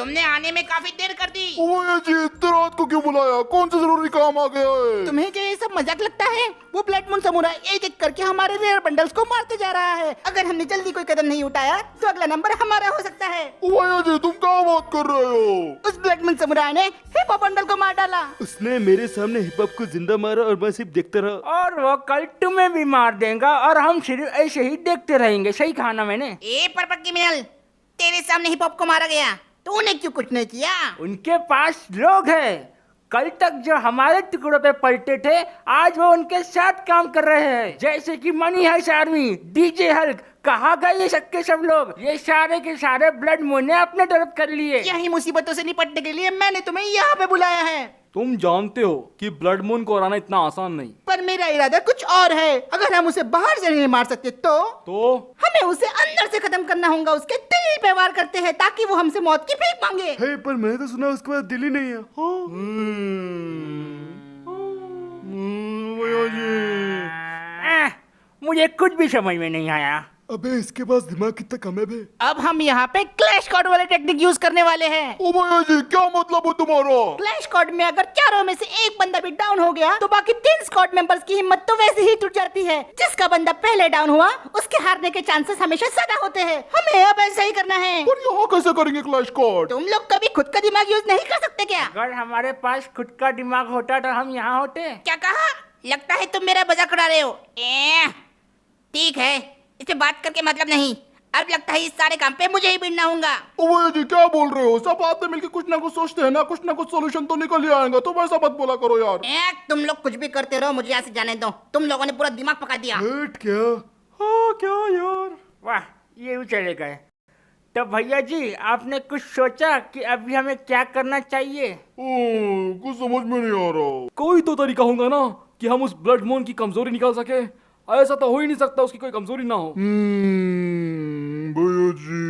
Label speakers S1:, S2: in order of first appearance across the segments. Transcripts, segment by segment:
S1: तुमने आने में काफी देर कर दी।
S2: ओए जी, इतनी रात को क्यों बुलाया? कौन सा जरूरी काम आ गया है?
S3: तुम्हें क्या ये सब मजाक लगता है? वो ब्लड मून समुराई एक एक करके हमारे रेयर बंडल्स को मारते जा रहा है। अगर हमने जल्दी कोई कदम नहीं उठाया तो अगला नंबर हमारा हो सकता है।
S2: ओए जी, तुम क्या बात कर रहे हो?
S3: उस ब्लड मून समुराई ने हिप हॉप बंडल को मार डाला।
S4: उसने मेरे सामने हिप हॉप को जिंदा मारा और मैं सिर्फ देखता रहा।
S5: और वो कल तुम्हें भी मार देगा और हम सिर्फ ऐसे ही देखते रहेंगे। सही कहा ना मैंने?
S1: ए परपक्की मिनल, तेरे सामने हिप हॉप को मारा गया, तूने क्यों कुछ नहीं किया?
S5: उनके पास लोग हैं। कल तक जो हमारे टुकड़ों पे पलटे थे, आज वो उनके साथ काम कर रहे हैं। जैसे कि Money Heist Army, DJ Hulk, कहाँ गए ये सबके सब लोग? ये सारे के सारे ब्लड मून ने अपने तरफ कर लिए।
S3: यही मुसीबतों से निपटने के लिए मैंने तुम्हें यहाँ पे बुलाया है।
S4: तुम जानते हो कि ब्लड मून को हराना इतना आसान नहीं।
S3: पर मेरा इरादा कुछ और है। अगर हम उसे बाहर से नहीं मार सकते तो हमें उसे अंदर से खत्म करना होगा। उसके दिल पे वार करते हैं ताकि वो हमसे मौत की भीख मांगे।
S4: हे, पर मैंने तो सुना उसके पास दिल ही नहीं है।
S2: भैया जी,
S5: मुझे कुछ भी समझ में नहीं आया।
S4: अबे इसके पास दिमाग कितना कम है बे?
S3: अब हम यहाँ पे क्लैश कॉर्ड वाले टेक्निक यूज करने वाले हैं।
S2: ओ भैया जी, क्या मतलब है तुम्हारा?
S3: क्लैश कॉर्ड में अगर चारों में से एक बंदा भी डाउन हो गया तो बाकी 3 स्क्वाड मेंबर्स की हिम्मत तो वैसे ही टूट जाती है। जिसका बंदा पहले डाउन हुआ उसके हारने के चांसेस हमेशा ज्यादा होते हैं। हमें अब ऐसा ही करना है।
S2: पर यहाँ कैसे करेंगे क्लैश कॉर्ड?
S3: तुम लोग कभी खुद का दिमाग यूज नहीं कर सकते क्या?
S5: अगर हमारे पास खुद का दिमाग होता तो हम यहाँ होते।
S1: क्या कहा? लगता है तुम मेरा मजाक उड़ा रहे हो। ठीक है, इससे बात करके मतलब नहीं। अब लगता है इस सारे काम पे मुझे ही भिड़ना होगा।
S2: ओ भैया जी, क्या बोल रहे हो? सब आते मिलके कुछ ना कुछ सोचते हैं ना, कुछ ना कुछ सोल्यूशन तो निकल ही आएगा। तुम ऐसा मत बोला करो यार।
S1: तुम लोग कुछ भी करते रहो, मुझे यहाँ से जाने दो। तुम लोगों ने पूरा दिमाग पका दिया।
S4: हेट क्या? हाँ क्या यार?
S5: वाह, ये भी चले गए। तो भैया जी, आपने कुछ सोचा कि अभी हमें क्या करना चाहिए?
S2: कुछ समझ में नहीं आ रहा।
S4: कोई तो तरीका होगा ना कि हम उस ब्लड मून की कमजोरी निकाल सके। ऐसा तो हो ही नहीं सकता उसकी कोई कमजोरी ना हो।
S2: भैया जी,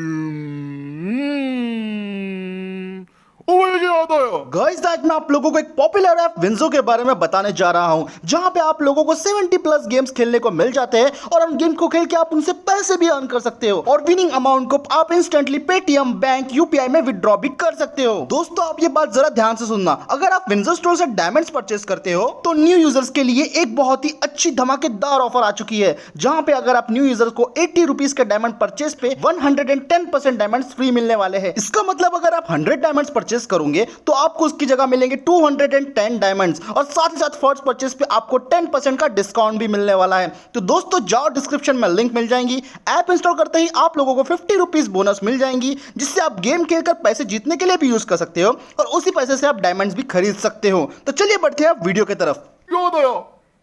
S2: ओ भैया जी, याद आया।
S6: गाइस, आज मैं आप लोगों को एक पॉपुलर ऐप विंजो के बारे में बताने जा रहा हूं, जहां पे आप लोगों को 70+ गेम्स खेलने को मिल जाते हैं और उन गेम को खेल के आप उनसे पैसे भी अर्न कर सकते हो और विनिंग अमाउंट को आप इंस्टेंटली पेटीएम, बैंक, यूपीआई में विड्रॉ भी कर सकते हो। दोस्तों, आप ये बात जरा ध्यान से सुनना। अगर आप विंजो स्टोर से डायमंड्स परचेस करते हो तो न्यू यूजर्स के लिए एक बहुत ही अच्छी धमाकेदार ऑफर आ चुकी है, जहां पे अगर आप न्यू यूजर्स को 80 रुपीज के डायमंड परचेस पे 110% डायमंड्स फ्री मिलने वाले हैं। इसका मतलब अगर आप 100 डायमंड्स परचेस करोगे तो आपको उसकी जगह मिलेंगे 210 डायमंड्स और साथ ही साथ फर्स्ट परचेस पे आपको 10% का डिस्काउंट भी मिलने वाला है। तो दोस्तों, जाओ, डिस्क्रिप्शन में लिंक मिल जाएंगी। ऐप इंस्टॉल करते ही आप लोगों को 50 रुपीज बोनस मिल जाएंगी, जिससे आप गेम खेलकर पैसे जीतने के लिए भी यूज कर सकते हो और उसी पैसे से आप डायमंड्स भी खरीद सकते हो। तो चलिए बढ़ते हैं वीडियो की तरफ।
S2: याद आया,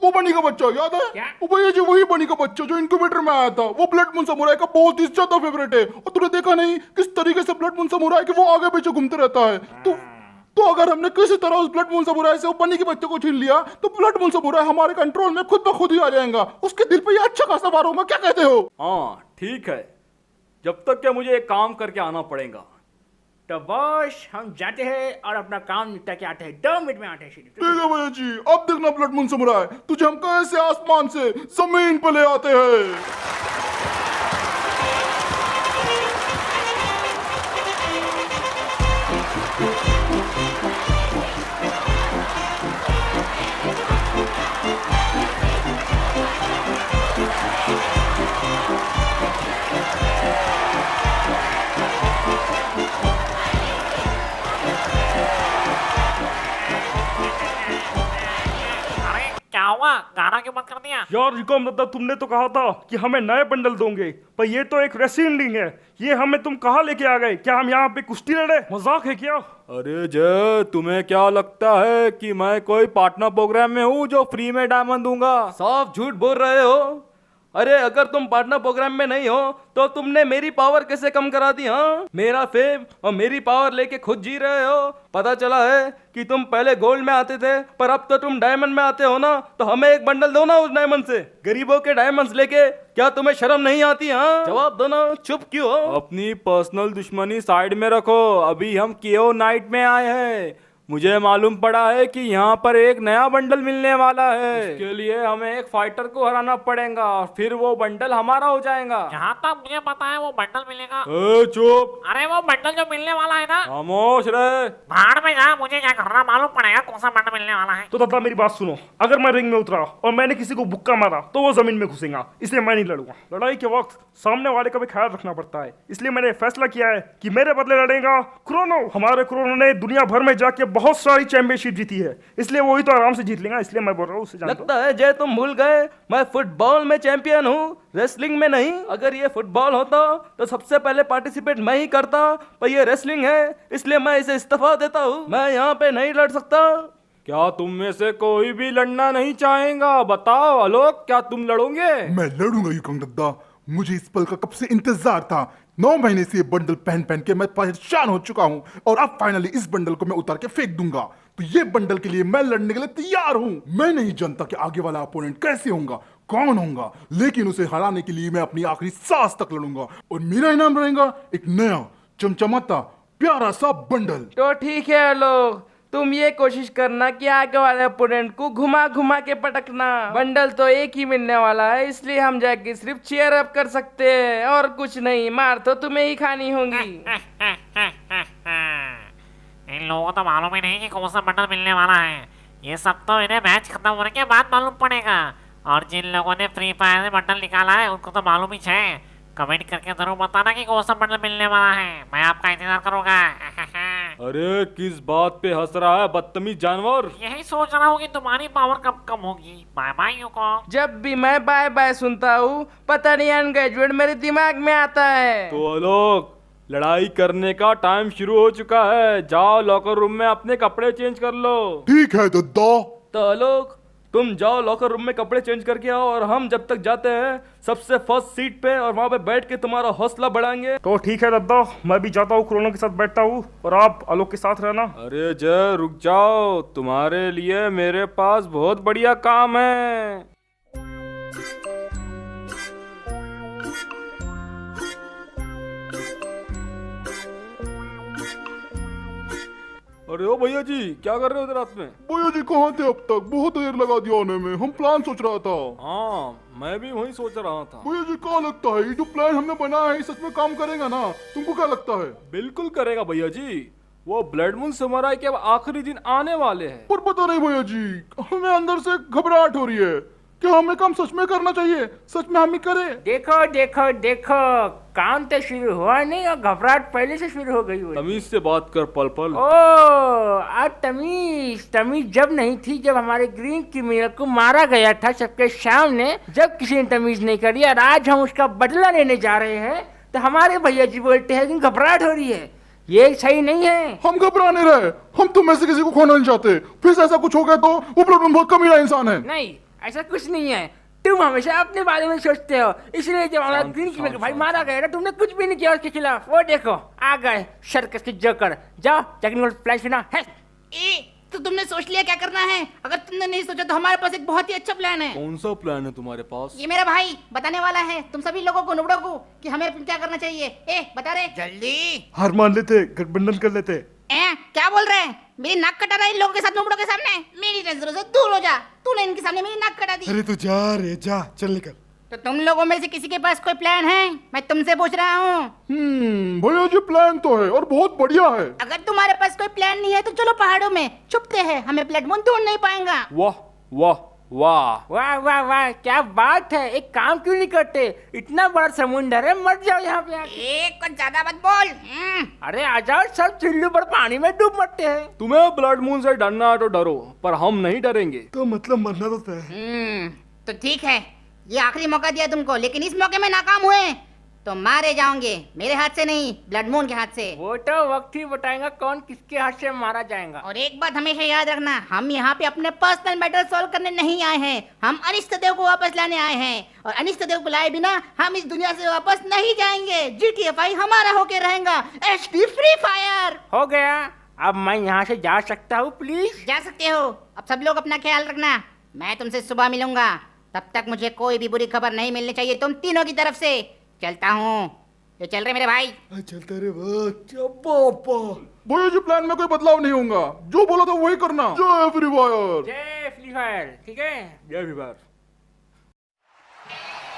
S2: वो बनी का बच्चा याद है?
S5: क्या?
S2: ओ भैया जी, वही बनी का बच्चा जो इनक्यूबेटर में आया था। वो ब्लड मून समुराई का बहुत ही ज्यादा फेवरेट है। और तूने देखा नहीं किस तरीके से ब्लड मून समुराई के वो आगे पीछे घूमते रहता है। तो अगर हमने किसी तरह उस ब्लड मून समुराई से वो बनी के बच्चे को छीन लिया तो ब्लड मून समुराई हमारे कंट्रोल में खुद ब खुद ही आ जाएगा। उसके दिल पे ये अच्छा खासा वार होगा। क्या कहते हो?
S4: हाँ ठीक है, जब तक क्या मुझे एक काम करके आना पड़ेगा।
S5: तो बॉस, हम जाते हैं और अपना काम निपटा के आते हैं। 2 मिनट में आते हैं।
S2: ठीक है भैया जी, अब देखना ब्लड मून समुराई तुझे हम कैसे आसमान से जमीन पे ले आते हैं।
S7: क्या हुआ? गाना क्यों बंद कर दिया?
S4: यार रिकॉम दादा, तुमने तो कहा था कि हमें नए बंडल दोगे, पर ये तो एक रेसलिंग है। ये हमें तुम कहाँ लेके आ गए? क्या हम यहाँ पे कुश्ती लड़े? मजाक है क्या? अरे जय, तुम्हें क्या लगता है कि मैं कोई पार्टनर प्रोग्राम में हूँ जो फ्री में डायमंड दूंगा? साफ झूठ बोल रहे हो। अरे अगर तुम पार्टनर प्रोग्राम में नहीं हो तो तुमने मेरी पावर कैसे कम करा दी? हाँ, मेरा फेम और मेरी पावर लेके खुद जी रहे हो। पता चला है कि तुम पहले गोल्ड में आते थे, पर अब तो तुम डायमंड में आते हो ना। तो हमें एक बंडल दो ना उस डायमंड से। गरीबों के डायमंड्स लेके क्या तुम्हें शर्म नहीं आती? हाँ, जवाब दो ना, चुप क्यों हो? अपनी पर्सनल दुश्मनी साइड में रखो। अभी हम केओ नाइट में आए हैं। मुझे मालूम पड़ा है कि यहाँ पर एक नया बंडल मिलने वाला है। इसके लिए हमें एक फाइटर को हराना पड़ेगा और फिर वो बंडल हमारा हो जाएगा।
S7: जहाँ तक मुझे पता है वो बंडल मिलेगा।
S4: चुप,
S7: अरे वो बंडल जो मिलने वाला है ना,
S4: खामोश रहे।
S7: भाड़ में जा, मुझे क्या करना मालूम पड़ेगा कौन सा बंडल मिलने वाला है।
S4: तो दादा मेरी बात सुनो, अगर मैं रिंग में उतरा और मैंने किसी को बुक्का मारा तो वो जमीन में घुसेगा, इसलिए मैं नहीं लड़ूंगा। लड़ाई के वक्त सामने वाले का भी ख्याल रखना पड़ता है, इसलिए मैंने फैसला किया है कि मेरे बदले लड़ेगा क्रोनो। हमारे क्रोनो ने दुनिया भर में जाके बहुत सारी चैंपियनशिप जीती है, इसलिए वही तो आराम से जीत लेगा, इसलिए मैं बोल रहा हूँ उससे।
S8: लगता है जय तुम भूल गए, मैं फुटबॉल में चैंपियन हूँ, रेसलिंग में नहीं। अगर ये फुटबॉल होता तो सबसे पहले पार्टिसिपेट मैं ही करता, पर ये रेसलिंग है इसलिए मैं इसे इस्तीफा देता हूँ। मैं यहाँ पे नहीं लड़ सकता।
S4: क्या तुम में से कोई भी लड़ना नहीं चाहेगा? बताओ आलोक, क्या तुम लड़ोगे?
S2: मैं लड़ूंगा युकंग दद्दा। मुझे इस पल का कब से इंतजार था। 9 महीने से ये बंडल पहन पहन के मैं परेशान हो चुका हूँ और अब फाइनली इस बंडल को मैं उतार के फेंक दूंगा। तो ये बंडल के लिए मैं लड़ने के लिए तैयार हूँ। मैं नहीं जानता कि आगे वाला अपोनेंट कैसे होगा, कौन होगा, लेकिन उसे हराने के लिए मैं अपनी आखिरी सांस तक लड़ूंगा और मेरा इनाम रहेगा एक नया चमचमाता प्यारा सा बंडल।
S8: तो ठीक है आलोक, तुम ये कोशिश करना कि आगे वाले ओपोनेंट को घुमा घुमा के पटकना। बंडल तो एक ही मिलने वाला है, इसलिए हम जाके सिर्फ चीयर अप कर सकते हैं और कुछ नहीं। मार तो तुम्हें ही खानी होगी।
S7: इन लोगों को तो मालूम ही नहीं कि कौन सा बंडल मिलने वाला है। ये सब तो इन्हें मैच खत्म होने के बाद मालूम पड़ेगा। और जिन लोगों ने फ्री फायर में बंडल निकाला है उनको तो मालूम ही है। कमेंट करके जरूर बताना कि कौन सा बंडल मिलने वाला है, मैं आपका इंतजार करूंगा।
S4: अरे किस बात पे हंस रहा है बदतमीज जानवर?
S7: यही सोच रहा हूँ कि तुम्हारी पावर कब कम होगी। Bye bye Yuko.
S8: जब भी मैं बाय बाय सुनता हूँ पता नहीं एंगेजमेंट मेरे दिमाग में आता है।
S4: तो आलोक, लड़ाई करने का टाइम शुरू हो चुका है। जाओ लॉकर रूम में अपने कपड़े चेंज कर लो।
S2: ठीक है दद्दा।
S8: तो आलोक, तुम जाओ लॉकर रूम में कपड़े चेंज करके आओ और हम जब तक जाते हैं सबसे फर्स्ट सीट पे और वहाँ पे बैठ के तुम्हारा हौसला बढ़ाएंगे।
S4: तो ठीक है दद्दा, मैं भी जाता हूँ, क्रोनो के साथ बैठता हूँ और आप आलोक के साथ रहना। अरे जय रुक जाओ, तुम्हारे लिए मेरे पास बहुत बढ़िया काम है। अरे ओ भैया जी, क्या कर रहे हो इधर रात में?
S2: भैया जी कहाँ थे अब तक? बहुत देर लगा दिया आने में। हम प्लान सोच रहा था।
S4: हाँ, मैं भी वही सोच रहा था।
S2: भैया जी क्या लगता है ये जो प्लान हमने बनाया है सच में काम करेगा ना? तुमको क्या लगता है?
S4: बिल्कुल करेगा भैया जी। वो ब्लड मून समुराई के अब आखिरी दिन आने वाले हैं।
S2: पर पता नहीं भैया जी, हमें अंदर से घबराहट हो रही है। क्या हमें काम सच में करना चाहिए? सच में हम ही करें?
S5: देखो देखो देखो, काम तो शुरू हुआ नहीं और घबराहट पहले से शुरू हो गई।
S4: तमीज से बात कर पल पल।
S5: ओ, आज तमीज जब नहीं थी, जब हमारे ग्रीन क्रिमिनल को मारा गया था सबके सामने, जब किसी ने तमीज नहीं करी। और आज हम उसका बदला लेने जा रहे हैं तो हमारे भैया जी बोलते हैं कि घबराहट हो रही है। ये सही नहीं है।
S2: हम घबरा नहीं रहे, हम तुम में से किसी को खोना नहीं चाहते। फिर से ऐसा कुछ हो गया तो वो ब्लड मून बहुत कमीना इंसान है।
S5: नहीं, ऐसा कुछ नहीं है। तुम हमेशा अपने बारे में सोचते हो, इसलिए जब हमारा ग्रीन क्रिमिनल भाई मारा गया ना, तुमने कुछ भी नहीं किया उसके खिलाफ। वो देखो आ गए सर्कस के जोकर। जाओ जाके प्लान सुना है।
S1: तो तुमने सोच लिया क्या करना है? अगर तुमने नहीं सोचा तो हमारे पास एक बहुत ही अच्छा प्लान है।
S4: कौन सा प्लान है तुम्हारे पास?
S1: ये मेरा भाई बताने वाला है तुम सभी लोगों को, नुबड़ों को, कि हमें क्या करना चाहिए। बता रहे जल्दी।
S4: हार मान लेते, गठबंधन कर लेते।
S1: क्या बोल रहे हैं? मेरी नाक कटा रहा है इन लोगों के साथ, नुबड़ों के सामने। मेरी नजरों से दूर हो जा। तूने इनके सामने मेरी नाक कटा दी।
S2: अरे तू जा रे जा, चल निकल।
S1: तो तुम लोगों में से किसी के पास कोई प्लान है? मैं तुमसे पूछ रहा हूँ।
S2: भैया जी प्लान तो है और बहुत बढ़िया है।
S1: अगर तुम्हारे पास कोई प्लान नहीं है तो चलो पहाड़ों में छुपते हैं, हमें ब्लड मून ढूंढ नहीं पाएगा।
S4: वाह वाह वाह
S5: वाह वाह वाह, क्या बात है। एक काम क्यों नहीं करते? इतना बड़ा समुंदर है, मर जाओ यहाँ पे आके।
S1: कुछ ज्यादा मत बोल।
S5: अरे आ जाओ, सब चिल्लू पर पानी में डूब मरते हैं।
S4: तुम्हें ब्लड मून से डरना है तो डरो, पर हम नहीं डरेंगे।
S2: तो मतलब मरना तो तय है।
S1: तो ठीक है, ये आखिरी मौका दिया तुमको, लेकिन इस मौके में नाकाम हुए तो मारे जाओगे। मेरे हाथ से नहीं, ब्लड मून के हाथ से।
S5: वो तो वक्त ही बताएगा कौन किसके हाथ से मारा जाएगा।
S1: और एक बात हमेशा याद रखना, हम यहाँ पे अपने पर्सनल मैटर सॉल्व करने नहीं आए हैं, हम अनिष्ट देव को वापस लाने आए हैं। और अनिष्ट देव को लाए बिना हम इस दुनिया से वापस नहीं जाएंगे। GTFI हमारा होके रहेगा। HD फ्री फायर
S5: हो गया। अब मैं यहाँ से जा सकता हूँ प्लीज?
S1: जा सकते हो। अब सब लोग अपना ख्याल रखना, मैं तुमसे सुबह मिलूंगा। तब तक मुझे कोई भी बुरी खबर नहीं मिलनी चाहिए तुम तीनों की तरफ से। चलता हूँ। ये चल रहे मेरे भाई।
S2: चलता रे बाबा। भैया जी प्लान में कोई बदलाव नहीं होगा, जो बोला था वही करना। जय फ्री फायर।
S5: जय फ्री फायर, ठीक है।
S4: जय विभाग।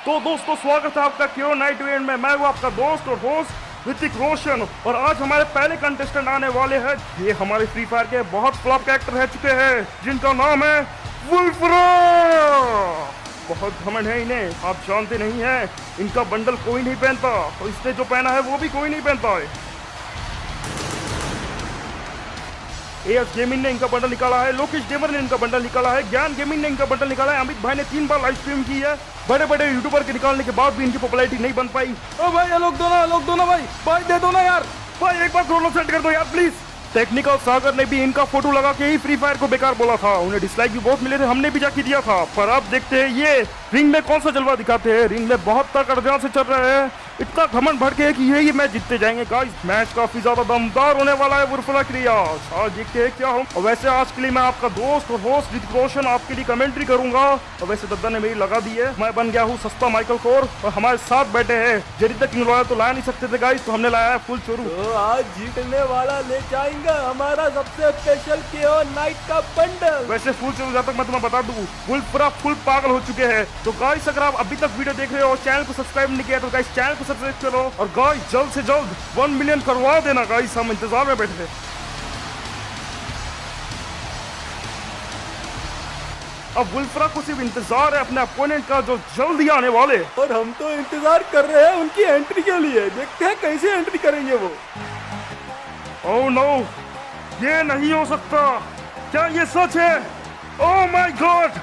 S4: तो दोस्तों स्वागत है आपका क्यों नाइट इवेंट में। मैं हूँ आपका दोस्त और होस्ट ऋतिक रोशन, और आज हमारे पहले कंटेस्टेंट आने वाले हैं। ये हमारे फ्री फायर के बहुत फ्लॉप कैरेक्टर रह चुके हैं, जिनका नाम है वुल्फरा। बहुत घमंड है इन्हें, आप जानते नहीं हैं। इनका बंडल कोई नहीं पहनता, और इसने जो पहना है वो भी कोई नहीं पहनता है। एएस गेमिंग ने इनका बंडल निकाला है, लोकेश गेमर ने इनका बंडल निकाला है, ज्ञान गेमिंग ने इनका बंडल निकाला है, अमित भाई ने 3 बार लाइव स्ट्रीम की है। बड़े बड़े यूट्यूबर के निकालने के बाद भी इनकी पॉपुलैरिटी नहीं बन पाई। ओ भाई लोग दो ना भाई दे दो ना यार, भाई एक बार क्रोनो सेंड कर दो यार प्लीज। टेक्निकल सागर ने भी इनका फोटो लगा के ही फ्री फायर को बेकार बोला था, उन्हें डिसलाइक भी बहुत मिले थे, हमने भी जाके दिया था। पर अब देखते हैं ये रिंग में कौन सा जलवा दिखाते हैं। रिंग में बहुत तगड़ा से चल रहे हैं, इतना घमंड भर के है कि यही मैच जीतते जाएंगे गाइस। मैच काफी ज्यादा दमदार होने वाला है वुल्फरा के लिए। आज देखते हैं क्या हो। और वैसे आज के लिए मैं आपका दोस्त और होस्ट ऋतिक रोशन आपके लिए कमेंट्री करूंगा। और वैसे दद्दा ने मेरी लगा दी है, मैं बन गया हूँ सस्ता माइकल कोर, और हमारे साथ बैठे हैं जरीदा किंग लॉयर तो ला नहीं सकते थे गाइस, तो हमने लाया है फुल चोरू।
S9: तो आज जीतने वाला ले जाएंगे हमारा सबसे स्पेशल केओ नाइट का बंडल।
S4: वैसे फुल चोरू जब तक मैं तुम्हें बता दूं, वुल्फरा फुल पागल हो चुके हैं। तो गाइस अगर आप अभी तक वीडियो देख रहे हो और चैनल को सब्सक्राइब नहीं किया तो गाइस चैनल को सब्सक्राइब करो, और गाइस जल्द से जल्द 1 मिलियन करवा देना गाइस, हम इंतजार में बैठे हैं। अब वुल्फरा को सिर्फ इंतजार है अपने अपोनेंट का जो जल्दी आने वाले,
S9: और हम तो इंतजार कर रहे हैं उनकी एंट्री के लिए। देखते हैं कैसे एंट्री करेंगे वो।
S4: ओह नो, ये नहीं हो सकता। क्या ये सच है? Oh my God.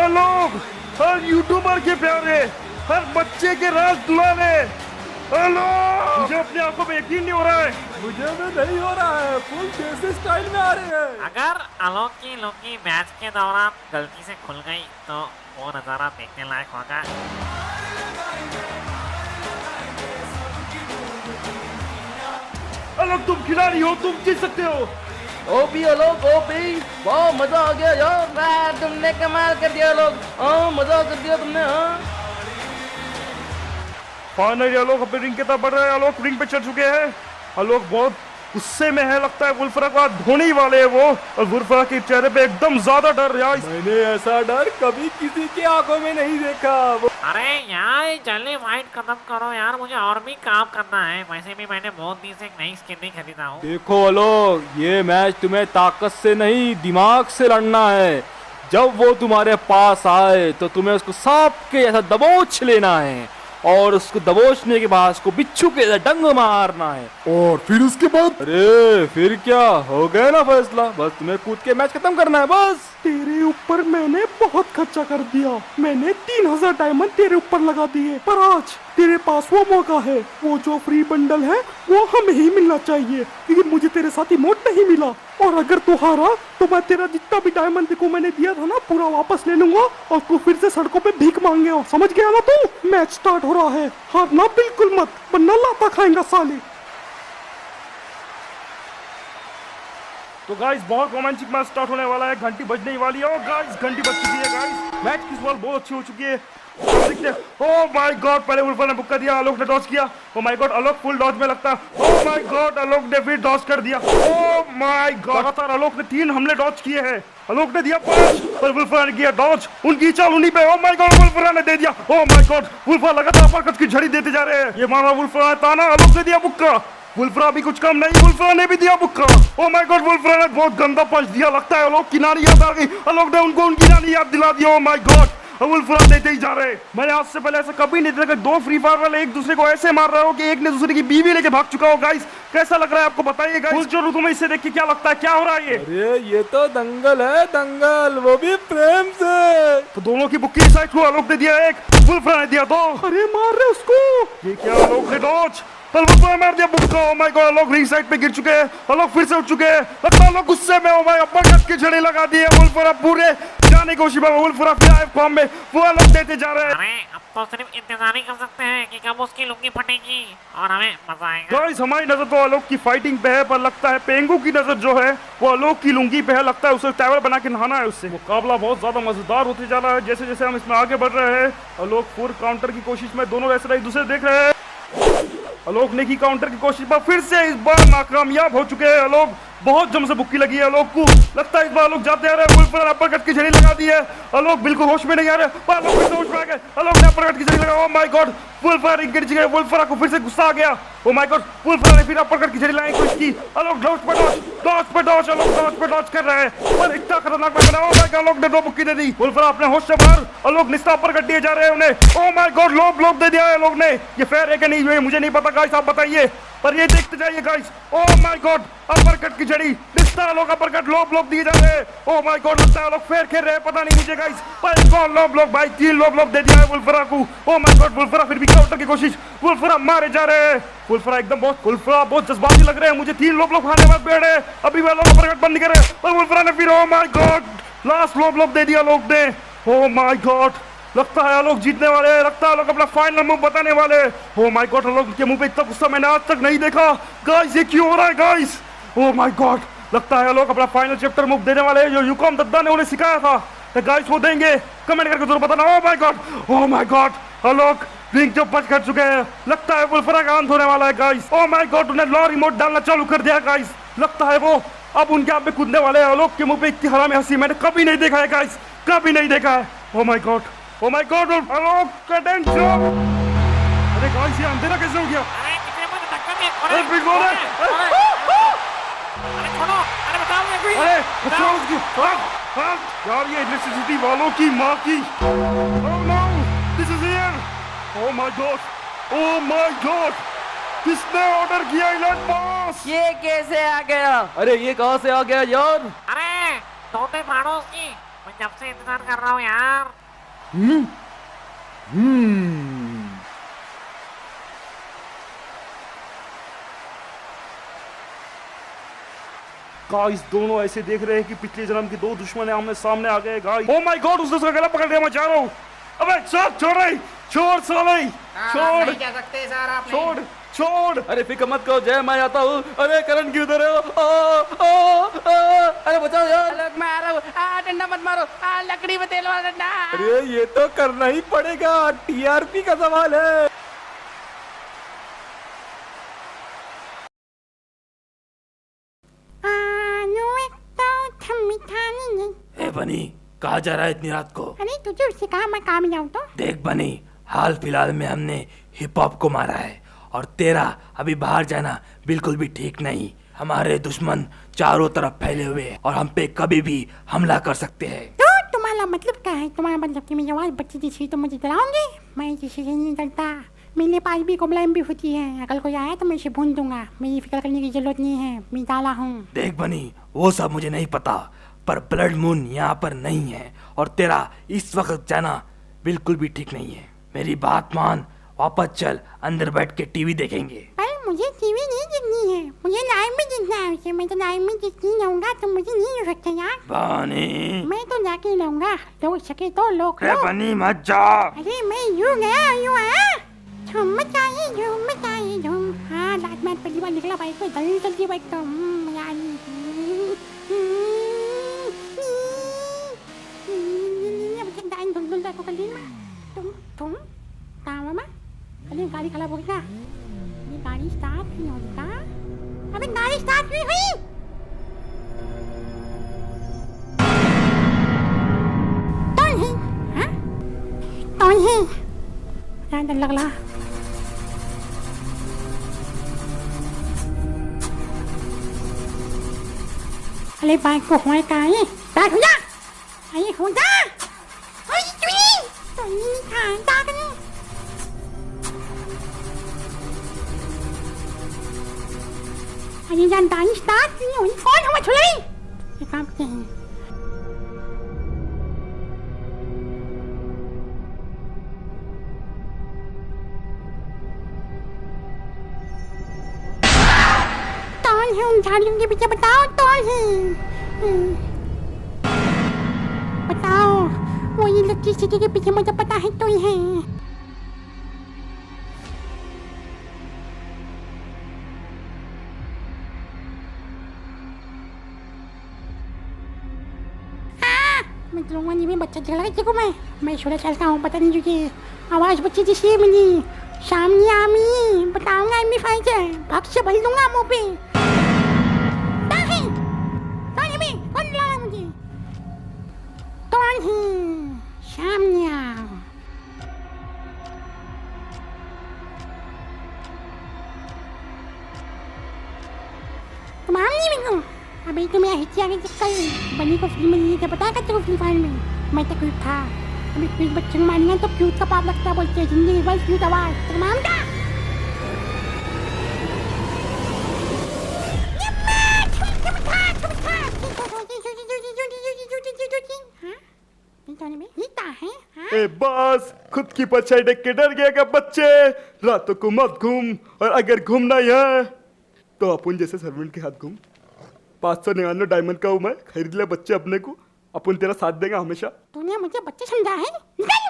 S4: लोग, हर यूट्यूबर के प्यारे, हर बच्चे के राज दुलारे, हेलो, मुझे अपनी आंखों पे यकीन नहीं हो रहा है।
S9: मुझे भी नहीं हो रहा है, फुल देसी स्टाइल में आ रहे हैं।
S7: अगर आलोक की लोकी मैच के दौरान गलती से खुल गई तो वो नज़ारा देखने लायक होगा।
S4: आलोक तुम खिलाड़ी हो, तुम जीत सकते हो।
S8: ओपी आलोक ओपी, वाह मजा आ गया यार, तुमने कमाल कर दिया आलोक, हाँ मजा कर दिया तुमने। हाँ
S4: फाइनली आलोक अपने रिंग के तरफ बढ़ रहे हैं। आलोक रिंग पे चढ़ चुके हैं। आलोक बहुत गुस्से में है, लगता है वुल्फरा को आज धोने ही वाले हैं वो, और वुल्फरा के चेहरे पे एकदम ज्यादा डर यार।
S9: मैंने ऐसा डर कभी किसी की आंखों में नहीं देखा।
S7: अरे यार जल्दी फाइट खत्म करो यार, मुझे और भी काम करना है। वैसे भी मैंने बहुत दिन से एक नई स्किन नहीं खरीदा हूँ।
S9: देखो आलोक, ये मैच तुम्हें ताकत से नहीं दिमाग से लड़ना है। जब वो तुम्हारे पास आए तो तुम्हें उसको सांप के जैसा दबोच लेना है, और उसको दबोचने के बाद उसको बिच्छू के जैसा डंग मारना है।
S2: और फिर उसके बाद
S9: अरे फिर क्या, हो गया ना फैसला। बस तुम्हें कूद के मैच खत्म करना है बस।
S4: तेरे ऊपर मैंने बहुत खर्चा कर दिया, मैंने 3000 डायमंड तेरे ऊपर लगा दिए, पर आज तेरे पास वो मौका है। वो जो फ्री बंडल है वो हमें ही मिलना चाहिए, क्योंकि मुझे तेरे साथ इमोट नहीं मिला। और अगर तू हारा तो मैं तेरा जितना भी डायमंड को मैंने दिया था ना पूरा वापस ले लूंगा, और तू फिर से सड़कों पे भीख मांगेगा। समझ गया ना तू? मैच स्टार्ट हो रहा है, हारना बिल्कुल मत, वरना लाता खाएगा साले। तो गाइस बहुत रोमांचक मैच स्टार्ट होने वाला है, घंटी बजने ही वाली है। और गाइस घंटी बज चुकी है गाइस, मैच की शुरुआत बहुत अच्छी हो चुकी है। ओह माय गॉड, पहले वुल्फर ने बुक कर दिया, आलोक ने डॉज किया। Oh my god, Alok full dodge में लगता है। ओह माय गॉड, आलोक ने फिर डॉज कर दिया। ओह माय गॉड, लगातार आलोक ने 3 हमले डॉज किए हैं। आलोक ने दिया 5, पर वुल्फर ने किया डॉज, उनकी चाल उन्हीं पे। ओह माय गॉड, वुल्फर ने दे दिया। ओह माय गॉड, वुल्फर लगातार अपरकट की झड़ी देते जा रहे हैं। ये मारा वुल्फर ने ताना, आलोक ने दिया बुक्का। वुल्फरा भी कुछ कम नहीं, वुल्फरा ने भी दिया बुक्का। ओह माय गॉड, वुल्फरा ने बहुत गंदा पंच दिया, लगता है आलोक की नानी याद आ गई। आलोक ने उनको उनकी नानी याद दिला दी। ओह माय गॉड, वुल्फरा देते ही जा रहे। मैंने आज से पहले ऐसा कभी नहीं देखा, 2 फ्री फायर वाले एक दूसरे को ऐसे मार रहे हो कि एक ने दूसरे की बीवी लेके भाग चुका हो। गाइस कैसा लग रहा है आपको बताइए गाइस, जो तुम्हें इसे देख के क्या लगता है, क्या हो रहा है ये?
S9: अरे ये तो दंगल है, दंगल, वो भी प्रेम से।
S4: तो दोनों की बुक्की साइड को आलोक ने दिया 1, वुल्फरा ने दिया 2। अरे मार रहे उसको, ये क्या आलोक ने डॉज, वुल्फरा मार दिया बुक्का। Oh my god, Alok ring side पे गिर चुके हैं, आलोक फिर से उठ चुके हैं, लगता है आलोक गुस्से में। ओह माय, अपरकट की झड़ी लगा दी है, वुल्फरा पूरे जाने की कोशिश में वुल्फरा फिर आए फॉर्म में वो लोग देते जा रहे हैं।
S7: अरे अब तो सिर्फ इंतजार ही कर सकते हैं कि कब उसकी लुंगी फटेगी और हमें मजा आएगा।
S4: गाइस हमारी नजर तो आलोक की फाइटिंग पे है, पर लगता है पेंगू की नजर जो है वो आलोक की लुंगी पे है। लगता है उसे टैवल बना के नहाना है उससे। मुकाबला बहुत ज्यादा मजेदार होते जा रहा है। जैसे जैसे हम इसमें आगे बढ़ रहे हैं आलोक फुल काउंटर की कोशिश में दोनों रेसलर एक दूसरे देख रहे हैं। आलोक ने की काउंटर की कोशिश पर फिर से इस बार नाकामयाब हो चुके हैं। आलोक बहुत जम से बुक्की लगी है आलोक को। लगता है इस बार आलोक जाते आ रहे हैं। वुल्फरा अपरकट की झड़ी लगा दी है। आलोक बिल्कुल होश में नहीं आ रहे, पर आलोक फिर से होश में आ गए। आलोक ने अपरकट की झड़ी लगा। ओह माय गॉड, वुल्फरा रिंग के नीचे गए। वुल्फरा को फिर से गुस्सा आ गया। ओह माय गॉड, वुल्फरा ने फिर अपरकट की झड़ी लगाने की कोशिश की। आलोक डॉज पे डॉज, डॉज पे डॉज, आलोक डॉज पे डॉज कर रहे हैं, पर इतना खतरनाक लग रहा है। ओह माय गॉड, आलोक ने दो बुक्की दे दी। वुल्फरा अपने होश से बाहर। आलोक निस्ता अपरकट दिए जा रहे हैं उन्हें। Oh my god, low block दे दिया है आलोक ने। ये फेयर है कि नहीं ये मुझे नहीं पता गाइस, आप बताइए, पर ये देखते जाइए guys. Oh my God, uppercut की झड़ी निस्ता आलोक अपरकट लो ब्लॉक दिए जा रहे हैं। ओह माय गॉड, लगता है आलोक फेयर खेल रहे हैं, पता नहीं मुझे गाइस, पर इसको लो ब्लॉक भाई 3 लो ब्लॉक दे दिया है वुल्फरा को। ओह माय गॉड, वुल्फरा फिर भी काउंटर की कोशिश। वुल्फरा मारे जा रहे हैं। वुल्फरा बहुत जज्बाती लग रहे हैं मुझे। 3 लो ब्लॉक खाने बाद बैठे हैं। अभी वे लोग अपरकट बंद नहीं कर रहे, पर वुल्फरा ने फिर oh my god last low block दे दिया लोग ने। ओह माय गॉड, लगता है आलोक जीतने वाले हैं। लगता है आलोक अपना फाइनल मूव बताने वाले। ओह माय गॉड, आलोक के मुंह पे इतना गुस्सा मैंने आज तक नहीं देखा गाइस। ये क्यों हो रहा है गाइस? ओह माय गॉड, लगता है आलोक अपना फाइनल चैप्टर मूव देने वाले हैं जो यूकॉम दद्दा ने उन्हें सिखाया था। तो गाइस वो देंगे, कमेंट करके जरूर बताना। ओह my god, oh my god, Alok ring जो बच कर चुके हैं। लगता है वुल्फरा का अंत होने वाला है गाइस। ओह माय गॉड, उन्हें लॉ रिमोट डालना चालू कर दिया गाइस। लगता है वो अब उनके आप पे कूदने वाले हैं। आलोक के मुंह पे इतनी हरामी हंसी मैंने कभी नहीं देखा है गाइस, कभी नहीं देखा है। Oh my god, oh my god, Alok का डेंट। अरे गाइस ये अंधेरा कैसे हो गया?
S7: अरे कितने मुझे धक्का दिया।
S4: अरे बिग बॉल है।
S7: अरे छोड़ो, अरे बताओ मुझे कोई।
S4: अरे बचाओ उसको। हाँ, यार ये इलेक्ट्रिसिटी वालों की माँ की। Oh no, this is here. Oh my god, oh my god, किसने ऑर्डर किया इलेक्ट बॉस?
S8: ये कैसे आ गया?
S9: अरे ये कहाँ से आ गया यार?
S7: अरे तोते फाड़ो उसकी, मैं जब से इंतजार कर रहा हूँ यार।
S4: गाइस दोनों ऐसे देख रहे हैं कि पिछले जन्म के 2 दुश्मन आमने सामने आ गए गाइस। ओह माय गॉड, उसने उसका गला पकड़ लिया। मैं जा रहा हूँ। अबे छोड़ रही, छोड़ साले, छोड़,
S1: नहीं जा सकते सर आप।
S4: छोड़, छोड़।
S9: अरे फिक्र मत करो जय, मैं आता हूँ। अरे करण क्यों उधर है? अरे बचाओ यार।
S8: आलोक मैं आ रहा हूँ। डंडा मत मारो। लकड़ी में तेल वाला डंडा।
S9: अरे ये तो करना ही पड़ेगा, टीआरपी का सवाल है। ए बनी, कहाँ जा रहा है इतनी रात को?
S3: अरे तुझे उससे कहा मैं काम जाऊँ तो?
S5: देख बनी, हाल फिलहाल में हमने हिप हॉप को मारा है और तेरा अभी बाहर जाना बिल्कुल भी ठीक नहीं। हमारे दुश्मन चारों तरफ फैले हुए हैं और हम पे कभी भी हमला कर सकते हैं।
S3: तो तुम्हारा मतलब क्या है? तुम्हारा मतलब कि मेरी आवाज बच्ची जैसी तो मुझे डराओगे? मैं किसी से नहीं डरता। मेरे पास भी कॉम्प्लेन भी होती है। अगर कोई आया तो मैं इसे भून दूंगा। मेरी फिक्र करने की जरूरत नहीं है, मैं डाला हूँ।
S5: देख बनी, वो सब मुझे नहीं पता, पर ब्लड मून यहाँ पर नहीं है और तेरा इस वक्त जाना बिल्कुल भी ठीक नहीं है। मेरी बात मान, वापस चल, अंदर बैठ के टीवी देखेंगे।
S3: पर मुझे टीवी नहीं देखनी है, मुझे लाइव में देखना है उसे। मैं तो लाइव में देखने जाऊंगा तो मुझे नहीं हो सकता यार।
S5: बनी,
S3: मैं तो जाके लाऊंगा, लोग सके तो लोग
S5: अरे
S3: लो।
S5: बनी मत जा।
S3: अरे मैं यूं गया यूं आया। झूम मचाए झूम। हाँ रात में पहली बार निकला बाइक पे, जल्दी जल्दी बाइक तो मजा तुम कहाँ मामा? अरे गाड़ी खराब हो गया। ये गाड़ी स्टार्ट नहीं होता। अबे गाड़ी स्टार्ट नहीं हुई। कौन है? हाँ? कौन है? क्या डर लग रहा? अरे बाइक को हुआ कहाँ है? बैठ हो जा। अरे हो जा। अरे जान गाड़ी स्टार्ट नहीं हुई। कौन हवा छुलाई? ये काम क्या है? कौन है उन झाड़ियों के पीछे? बताओ कौन है? बताओ। वो इलेक्ट्रिसिटी के पीछे मुझे पता है तो ही है। मैं चलूंगा नहीं, मैं बच्चा झगड़ा देखो मैं छोटा चलता हूँ, पता नहीं तुझे आवाज बच्चे जैसी है मेरी। सामने आमी बताऊंगा एमबी 5 से भाग से भर दूंगा मुंह पे। कौन बुला मुझे? कौन है? सामने आओ। तुम आम नहीं मेरे को? अभी तो मेरा हिस्से आगे चक्कर बनी को फ्री में लिए थे, पता है तेरे को फ्री फायर में मैं तो क्यूट था। अभी क्यूट बच्चे को मारेंगे तो क्यूट का पाप लगता है, बोलते हैं जिंदगी भर क्यूट आवाज। तुम आम था?
S4: ए बस, खुद की परछाई देख के डर गया क्या बच्चे? रातों को मत घूम, और अगर घूमना ही है तो अपन जैसे सर्वेंट के हाथ घूम। 599 डायमंड का हूँ मैं, खरीद ले बच्चे अपने को, अपन तेरा साथ देगा हमेशा।
S3: तूने मुझे बच्चे समझा है? निकल।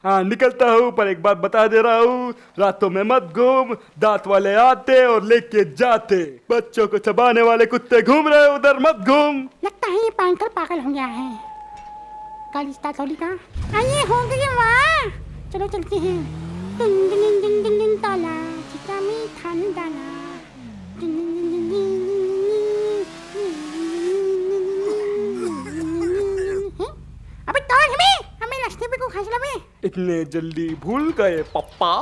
S4: हाँ निकलता हूँ, पर एक बात बता दे रहा हूँ, रातों में मत घूम, दांत वाले आते और लेके जाते। बच्चों को चबाने वाले कुत्ते घूम रहे, उधर मत घूम।
S3: लगता है ये पागल पागल हो गया है। गाड़ी स्टार्ट होली का आइए हो गई वाह, चलो चलते हैं। दिन दिन दिन दिन दिन ताला चिता में खान डाला। दिन दिन दिन दिन दिन। अबे तोड़ हमें रास्ते पे को खासला में।
S4: इतने जल्दी भूल गए पप्पा?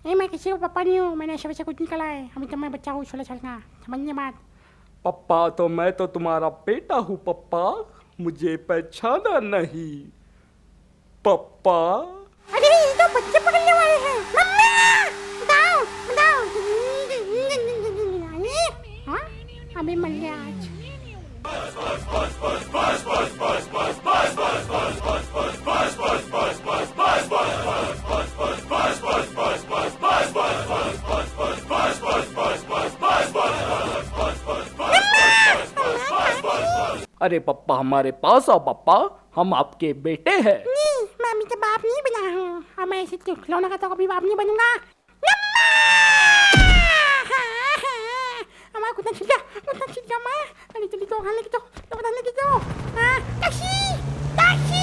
S3: ए मैं किसी को पापा नहीं हूँ, मैंने ऐसे वैसे कुछ निकला है। अभी तो मैं बच्चा हूँ, 16 साल का, समझने बात।
S4: पप्पा तो मैं तो तुम्हारा बेटा हूँ पप्पा, मुझे पहचाना नहीं पप्पा।
S3: अरे ये तो बच्चे पकड़ने वाले हैं। मम्मी बताओ बताओ। हाँ अबे मर गया आज।
S9: अरे पप्पा हमारे पास आओ पप्पा, हम आपके बेटे हैं।
S3: नहीं मैं अभी तो बाप नहीं बना हूँ, और मैं ऐसे खिलौना का तो कभी बाप नहीं बनूंगा। हमारा कुत्ता छिल गया माँ। अरे जल्दी तो खाने की तो खाने की तो। टैक्सी टैक्सी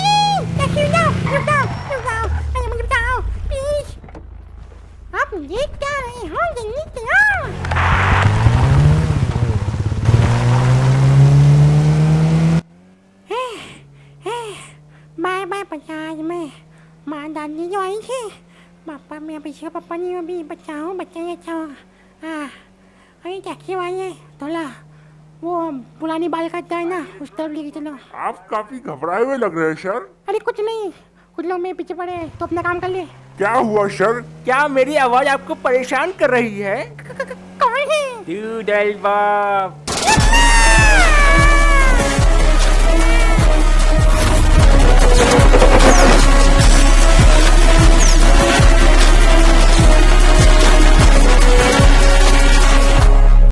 S3: रुक जाओ, अरे मुझे बताओ प्लीज, आप मुझे क्या रहे हो? जल्दी चलो। बाय बाय पचास में माँ दादी जो आई थी, पापा मैं पीछे पापा नहीं, अभी बच्चा हूँ, बच्चा ही अच्छा हो। हाँ अरे टैक्सी वाले थोड़ा वो पुरानी बाल काटता है ना, उस तरफ लेके चलो।
S2: आप काफी घबराए हुए लग रहे हैं सर।
S3: अरे कुछ नहीं, कुछ लोग मेरे पीछे पड़े तो अपना काम कर ले।
S2: क्या हुआ सर?
S5: क्या मेरी आवाज आपको परेशान कर रही है?
S3: कौन है?
S5: तू डल बाप।